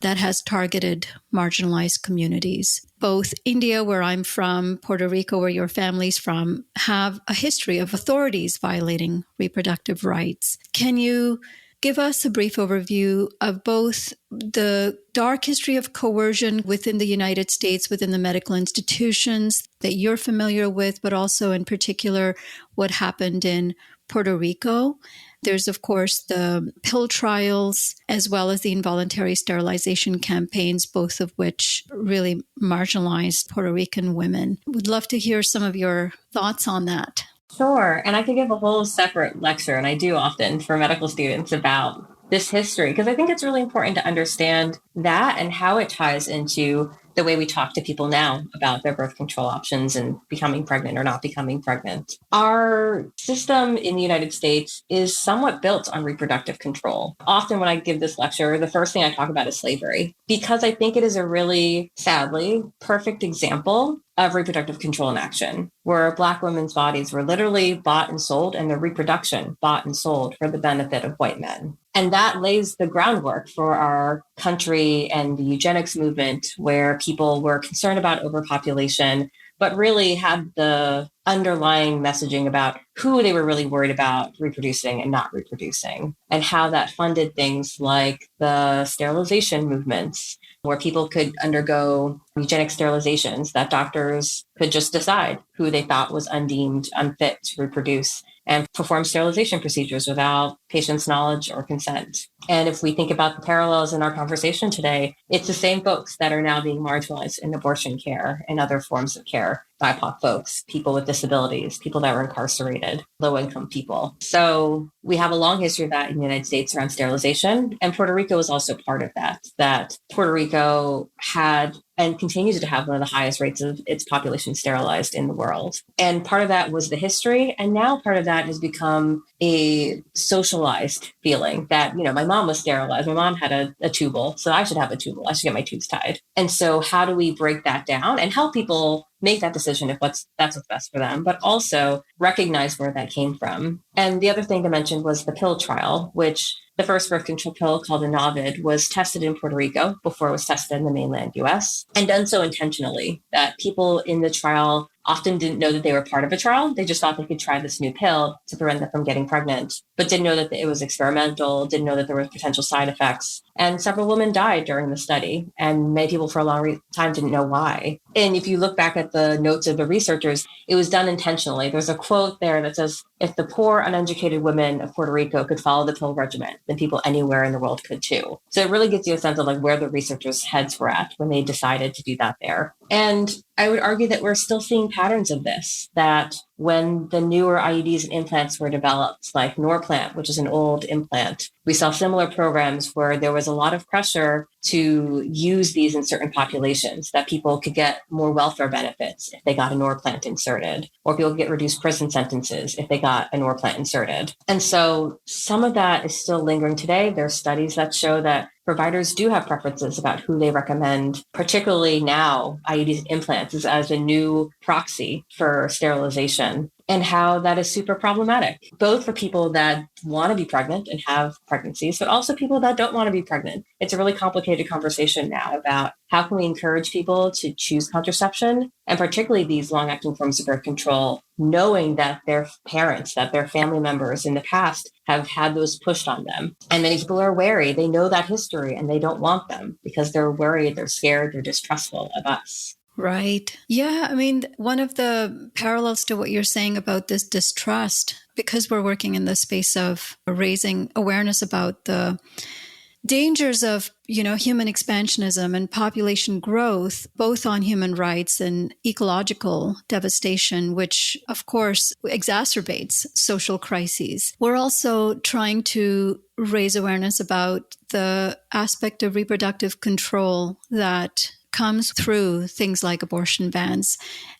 that has targeted marginalized communities. Both India, where I'm from, Puerto Rico, where your family's from, have a history of authorities violating reproductive rights. Can you give us a brief overview of both the dark history of coercion within the United States, within the medical institutions that you're familiar with, but also in particular what happened in Puerto Rico? There's, of course, the pill trials, as well as the involuntary sterilization campaigns, both of which really marginalized Puerto Rican women. Would love to hear some of your thoughts on that. Sure. And I could give a whole separate lecture, and I do often for medical students about this history, because I think it's really important to understand that and how it ties into the way we talk to people now about their birth control options and becoming pregnant or not becoming pregnant. Our system in the United States is somewhat built on reproductive control. Often when I give this lecture, the first thing I talk about is slavery, because I think it is a really, sadly, perfect example of reproductive control in action, where Black women's bodies were literally bought and sold and their reproduction bought and sold for the benefit of white men. And that lays the groundwork for our country and the eugenics movement, where people were concerned about overpopulation, but really had the underlying messaging about who they were really worried about reproducing and not reproducing, and how that funded things like the sterilization movements, where people could undergo eugenic sterilizations, that doctors could just decide who they thought was undeemed unfit to reproduce and perform sterilization procedures without patients' knowledge or consent. And if we think about the parallels in our conversation today, it's the same folks that are now being marginalized in abortion care and other forms of care. BIPOC folks, people with disabilities, people that were incarcerated, low-income people. So we have a long history of that in the United States around sterilization. And Puerto Rico is also part of that Puerto Rico had and continues to have one of the highest rates of its population sterilized in the world. And part of that was the history. And now part of that has become a socialized feeling that, my mom was sterilized. My mom had a tubal, so I should have a tubal. I should get my tubes tied. And so how do we break that down and help people make that decision if that's what's best for them, but also recognize where that came from? And the other thing to mention was the pill trial, which the first birth control pill, called Anavid, was tested in Puerto Rico before it was tested in the mainland US, and done so intentionally, that people in the trial often didn't know that they were part of a trial. They just thought they could try this new pill to prevent them from getting pregnant, but didn't know that it was experimental, didn't know that there were potential side effects. And several women died during the study, and many people for a long time didn't know why. And if you look back at the notes of the researchers, it was done intentionally. There's a quote there that says, if the poor, uneducated women of Puerto Rico could follow the pill regimen, then people anywhere in the world could too. So it really gives you a sense of where the researchers' heads were at when they decided to do that there. And I would argue that we're still seeing patterns of this, that when the newer IUDs and implants were developed, like Norplant, which is an old implant, we saw similar programs where there was a lot of pressure to use these in certain populations, that people could get more welfare benefits if they got a Norplant inserted, or people could get reduced prison sentences if they got a Norplant inserted. And so some of that is still lingering today. There are studies that show that providers do have preferences about who they recommend, particularly now IUDs and implants is as a new proxy for sterilization, and how that is super problematic, both for people that want to be pregnant and have pregnancies, but also people that don't want to be pregnant. It's a really complicated conversation now about how can we encourage people to choose contraception, and particularly these long-acting forms of birth control, knowing that their parents, that their family members in the past have had those pushed on them. And many people are wary. They know that history and they don't want them because they're worried, they're scared, they're distrustful of us. Right. Yeah. I mean, one of the parallels to what you're saying about this distrust, because we're working in the space of raising awareness about the dangers of, human expansionism and population growth, both on human rights and ecological devastation, which of course exacerbates social crises. We're also trying to raise awareness about the aspect of reproductive control that comes through things like abortion bans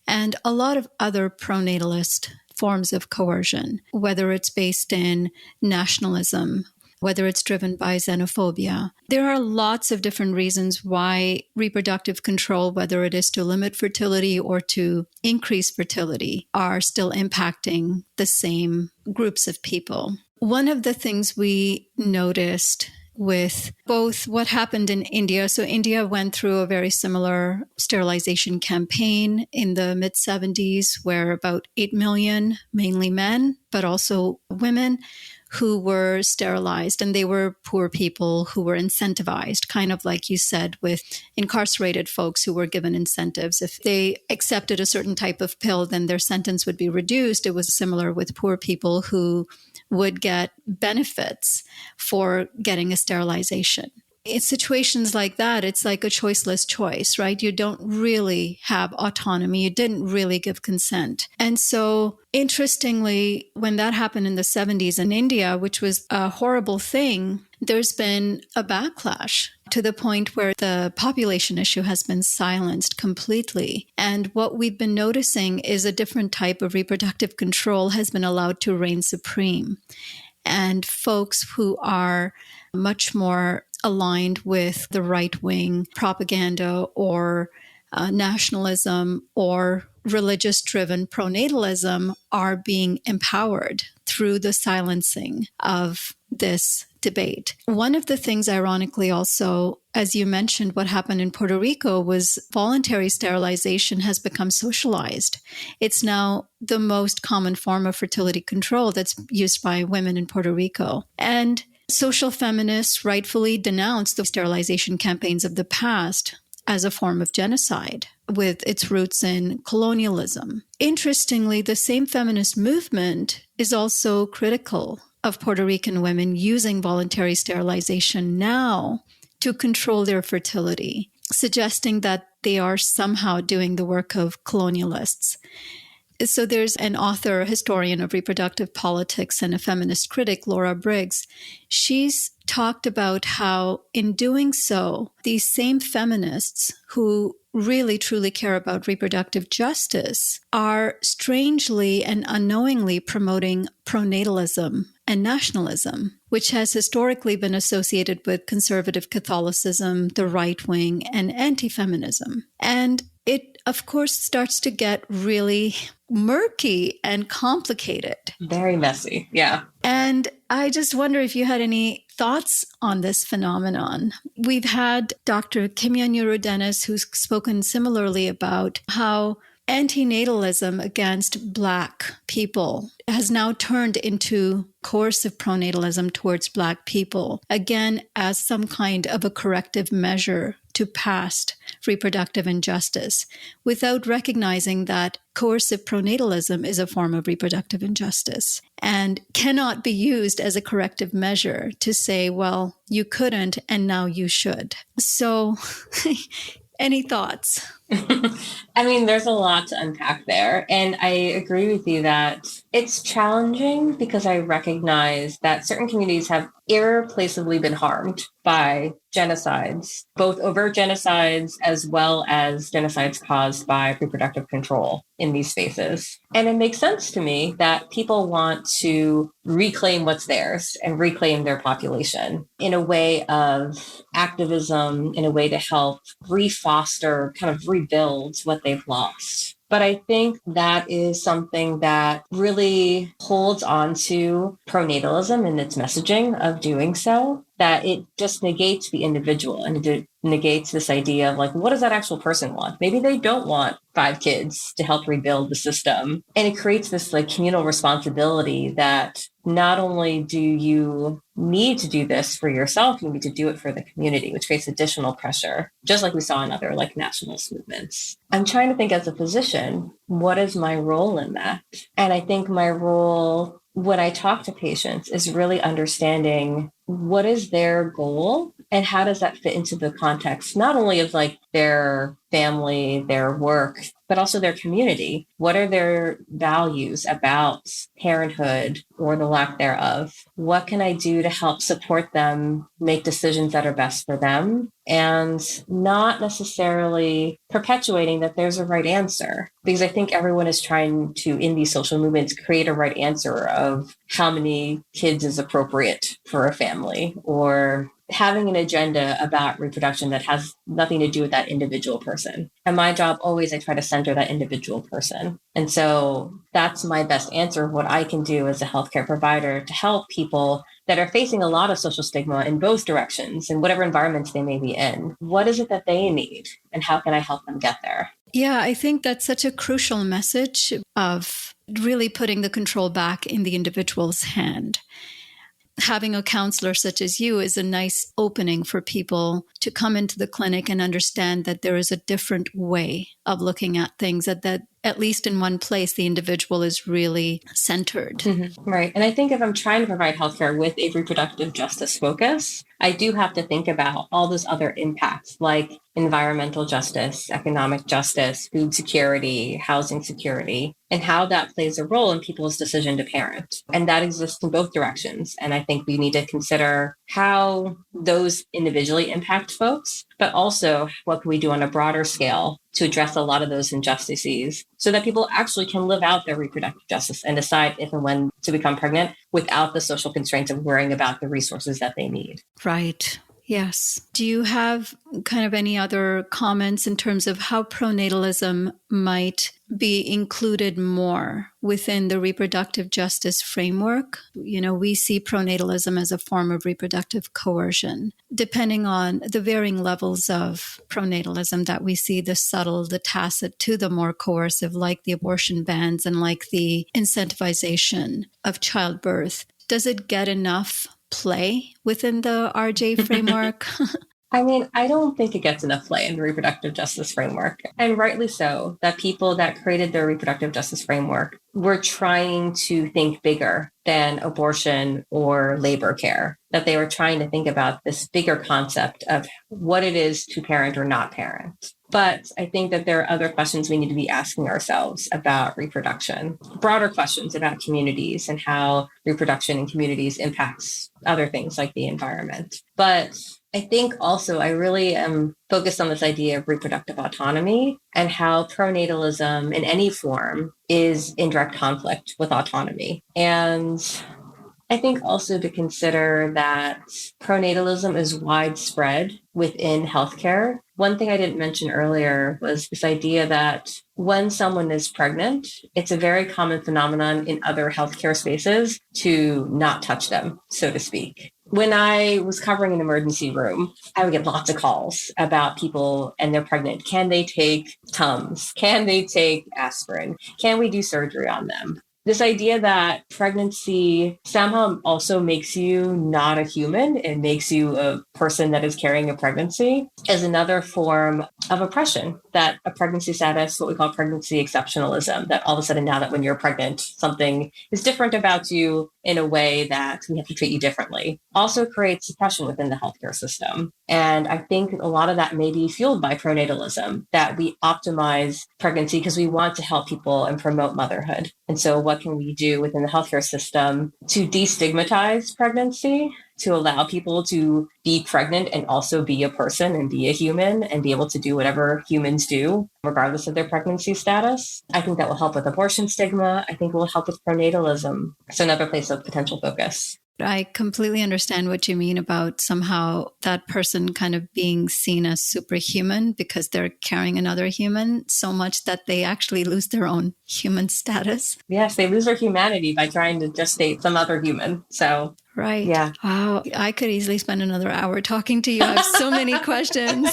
and a lot of other pronatalist forms of coercion, whether it's based in nationalism, whether it's driven by xenophobia. There are lots of different reasons why reproductive control, whether it is to limit fertility or to increase fertility, are still impacting the same groups of people. One of the things we noticed with both what happened in India. So India went through a very similar sterilization campaign in the mid-70s, where about 8 million, mainly men, but also women, who were sterilized, and they were poor people who were incentivized, kind of like you said with incarcerated folks who were given incentives. If they accepted a certain type of pill, then their sentence would be reduced. It was similar with poor people who would get benefits for getting a sterilization. In situations like that, it's like a choiceless choice, right? You don't really have autonomy. You didn't really give consent. And so, interestingly, when that happened in the 70s in India, which was a horrible thing, there's been a backlash to the point where the population issue has been silenced completely. And what we've been noticing is a different type of reproductive control has been allowed to reign supreme. And folks who are much more aligned with the right-wing propaganda or nationalism or religious-driven pronatalism are being empowered through the silencing of this debate. One of the things, ironically, also, as you mentioned, what happened in Puerto Rico was voluntary sterilization has become socialized. It's now the most common form of fertility control that's used by women in Puerto Rico. And social feminists rightfully denounce the sterilization campaigns of the past as a form of genocide with its roots in colonialism. Interestingly, the same feminist movement is also critical of Puerto Rican women using voluntary sterilization now to control their fertility, suggesting that they are somehow doing the work of colonialists. So there's an author, a historian of reproductive politics and a feminist critic, Laura Briggs. She's talked about how in doing so, these same feminists who really truly care about reproductive justice are strangely and unknowingly promoting pronatalism and nationalism, which has historically been associated with conservative Catholicism, the right wing, and anti-feminism. And it, of course, starts to get really murky and complicated. Very messy, yeah. And I just wonder if you had any thoughts on this phenomenon. We've had Dr. Kimya Nuru-Dennis, who's spoken similarly about how antinatalism against Black people has now turned into coercive pronatalism towards Black people, again, as some kind of a corrective measure to past reproductive injustice, without recognizing that coercive pronatalism is a form of reproductive injustice and cannot be used as a corrective measure to say, well, you couldn't and now you should. So, any thoughts? I mean, there's a lot to unpack there. And I agree with you that it's challenging because I recognize that certain communities have irreplaceably been harmed by genocides, both overt genocides as well as genocides caused by reproductive control in these spaces. And it makes sense to me that people want to reclaim what's theirs and reclaim their population in a way of activism, in a way to help refoster, kind of rebuild what they've lost. But I think that is something that really holds on to pronatalism and its messaging of doing so, that it just negates the individual and it negates this idea of like, what does that actual person want? Maybe they don't want 5 kids to help rebuild the system. And it creates this like communal responsibility that not only do you need to do this for yourself, you need to do it for the community, which creates additional pressure, just like we saw in other like nationalist movements. I'm trying to think as a physician, what is my role in that? And I think my role when I talk to patients is really understanding what is their goal and how does that fit into the context, not only of like their family, their work, but also their community. What are their values about parenthood or the lack thereof? What can I do to help support them make decisions that are best for them and not necessarily perpetuating that there's a right answer? Because I think everyone is trying to, in these social movements, create a right answer of how many kids is appropriate for a family, or having an agenda about reproduction that has nothing to do with that individual person. And my job always, I try to center that individual person. And so that's my best answer of what I can do as a healthcare provider to help people that are facing a lot of social stigma in both directions, in whatever environments they may be in. What is it that they need? And how can I help them get there? Yeah, I think that's such a crucial message of really putting the control back in the individual's hand. Having a counselor such as you is a nice opening for people to come into the clinic and understand that there is a different way of looking at things, that at least in one place, the individual is really centered. Mm-hmm. Right. And I think if I'm trying to provide healthcare with a reproductive justice focus, I do have to think about all those other impacts like environmental justice, economic justice, food security, housing security, and how that plays a role in people's decision to parent. And that exists in both directions. And I think we need to consider how those individually impact folks, but also what can we do on a broader scale to address a lot of those injustices so that people actually can live out their reproductive justice and decide if and when to become pregnant without the social constraints of worrying about the resources that they need. Right. Yes. Do you have kind of any other comments in terms of how pronatalism might be included more within the reproductive justice framework? You know, we see pronatalism as a form of reproductive coercion, depending on the varying levels of pronatalism that we see, the subtle, the tacit, to the more coercive, like the abortion bans and like the incentivization of childbirth. Does it get enough play within the RJ framework? I mean, I don't think it gets enough play in the reproductive justice framework. And rightly so, that people that created the reproductive justice framework were trying to think bigger than abortion or labor care, that they were trying to think about this bigger concept of what it is to parent or not parent. But I think that there are other questions we need to be asking ourselves about reproduction, broader questions about communities and how reproduction in communities impacts other things like the environment. But I think also I really am focused on this idea of reproductive autonomy and how pronatalism in any form is in direct conflict with autonomy. And I think also to consider that pronatalism is widespread within healthcare. One thing I didn't mention earlier was this idea that when someone is pregnant, it's a very common phenomenon in other healthcare spaces to not touch them, so to speak. When I was covering an emergency room, I would get lots of calls about people and they're pregnant. Can they take Tums? Can they take aspirin? Can we do surgery on them? This idea that pregnancy somehow also makes you not a human and makes you a person that is carrying a pregnancy is another form of oppression, that a pregnancy status, what we call pregnancy exceptionalism, that all of a sudden now that when you're pregnant, something is different about you in a way that we have to treat you differently, also creates suppression within the healthcare system. And I think a lot of that may be fueled by pronatalism, that we optimize pregnancy because we want to help people and promote motherhood. And so what can we do within the healthcare system to destigmatize pregnancy, to allow people to be pregnant and also be a person and be a human and be able to do whatever humans do, regardless of their pregnancy status? I think that will help with abortion stigma. I think it will help with pronatalism. So another place of potential focus. I completely understand what you mean about somehow that person kind of being seen as superhuman because they're carrying another human so much that they actually lose their own human status. Yes, they lose their humanity by trying to gestate some other human. So right. Yeah. Wow. I could easily spend another hour talking to you. I have so many questions.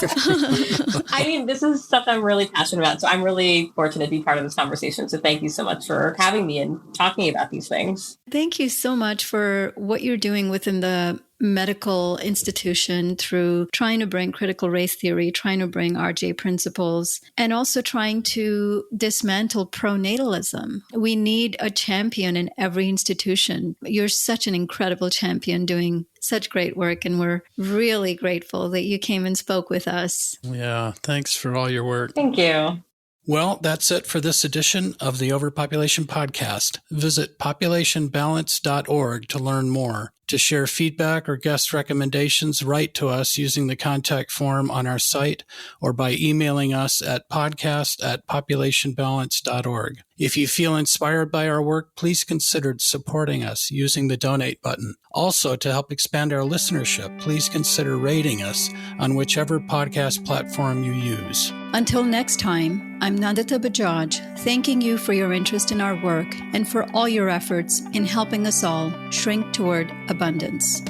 I mean, this is stuff I'm really passionate about. So I'm really fortunate to be part of this conversation. So thank you so much for having me and talking about these things. Thank you so much for what you're doing within the medical institution through trying to bring critical race theory, trying to bring RJ principles, and also trying to dismantle pronatalism. We need a champion in every institution. You're such an incredible champion doing such great work, and we're really grateful that you came and spoke with us. Yeah, thanks for all your work. Thank you. Well, that's it for this edition of the Overpopulation Podcast. Visit populationbalance.org to learn more. To share feedback or guest recommendations, write to us using the contact form on our site or by emailing us at podcast@populationbalance.org. If you feel inspired by our work, please consider supporting us using the donate button. Also, to help expand our listenership, please consider rating us on whichever podcast platform you use. Until next time, I'm Nandita Bajaj, thanking you for your interest in our work and for all your efforts in helping us all shrink toward abundance.